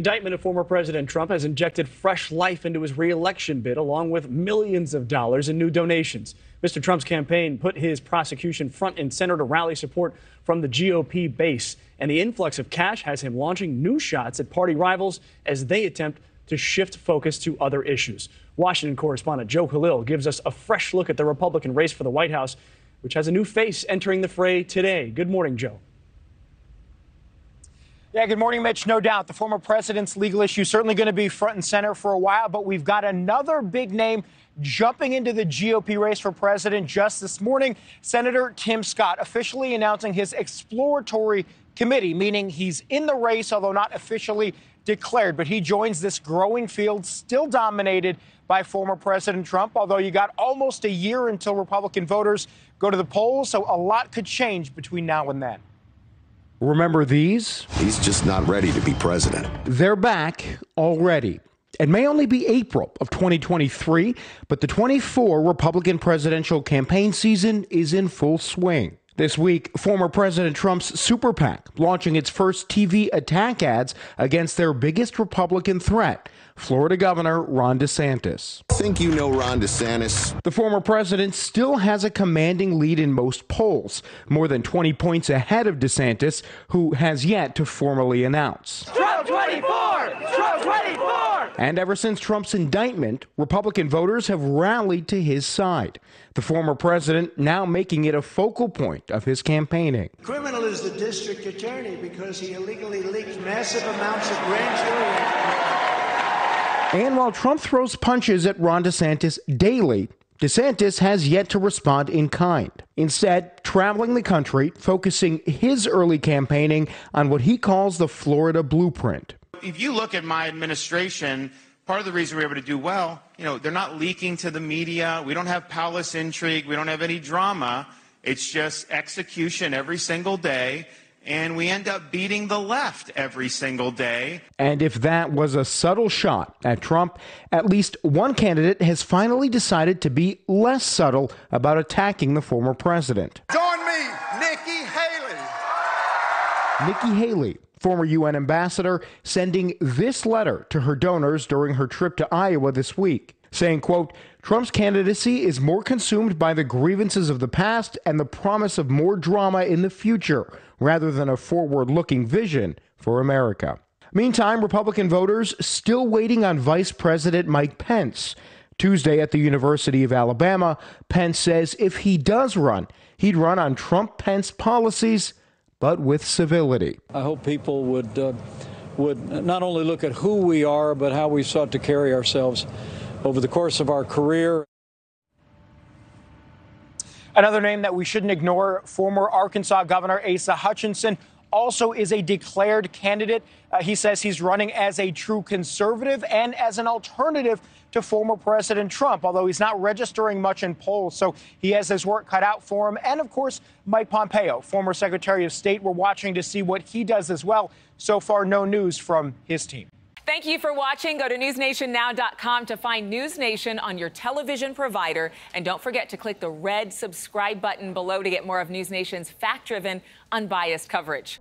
Indictment of former President Trump has injected fresh life into his re-election bid, along with millions of dollars in new donations. Mr. Trump's campaign put his prosecution front and center to rally support from the GOP base, and the influx of cash has him launching new shots at party rivals as they attempt to shift focus to other issues. Washington correspondent Joe Khalil gives us a fresh look at the Republican race for the White House, which has a new face entering the fray today. Good morning, Joe. Yeah, good morning, Mitch. No doubt the former president's legal issue is certainly going to be front and center for a while, but we've got another big name jumping into the GOP race for president just this morning. Senator Tim Scott officially announcing his exploratory committee, meaning he's in the race, although not officially declared. But he joins this growing field still dominated by former President Trump, although you got almost a year until Republican voters go to the polls, so a lot could change between now and then. Remember these? He's just not ready to be president. They're back already. It may only be April of 2023, but the 24 Republican presidential campaign season is in full swing. This week, former President Trump's super PAC launching its first TV attack ads against their biggest Republican threat, Florida Governor Ron DeSantis. I think you know Ron DeSantis. The former president still has a commanding lead in most polls, more than 20 points ahead of DeSantis, who has yet to formally announce. Trump 24! Trump 24! And ever since Trump's indictment, Republican voters have rallied to his side. The former president now making it a focal point of his campaigning. Criminal is the district attorney because he illegally leaked massive amounts of grand jury. And while Trump throws punches at Ron DeSantis daily, DeSantis has yet to respond in kind. Instead, traveling the country, focusing his early campaigning on what he calls the Florida blueprint. If you look at my administration, part of the reason we're able to do well, they're not leaking to the media. We don't have palace intrigue. We don't have any drama. It's just execution every single day. And we end up beating the left every single day. And if that was a subtle shot at Trump, at least one candidate has finally decided to be less subtle about attacking the former president. Join me, Nikki Haley. Nikki Haley, former UN ambassador, sending this letter to her donors during her trip to Iowa this week, saying, quote, Trump's candidacy is more consumed by the grievances of the past and the promise of more drama in the future, rather than a forward-looking vision for America. Meantime, Republican voters still waiting on Vice President Mike Pence. Tuesday at the University of Alabama, Pence says if he does run, he'd run on Trump-Pence policies, but with civility. I hope people would not only look at who we are, but how we sought to carry ourselves over the course of our career. Another name that we shouldn't ignore, former Arkansas Governor Asa Hutchinson, also is a declared candidate. He says he's running as a true conservative and as an alternative to former President Trump, although he's not registering much in polls. So he has his work cut out for him. And, of course, Mike Pompeo, former Secretary of State. We're watching to see what he does as well. So far, no news from his team. Thank you for watching. Go to newsnationnow.com to find News Nation on your television provider. And don't forget to click the red subscribe button below to get more of News Nation's fact-driven, unbiased coverage.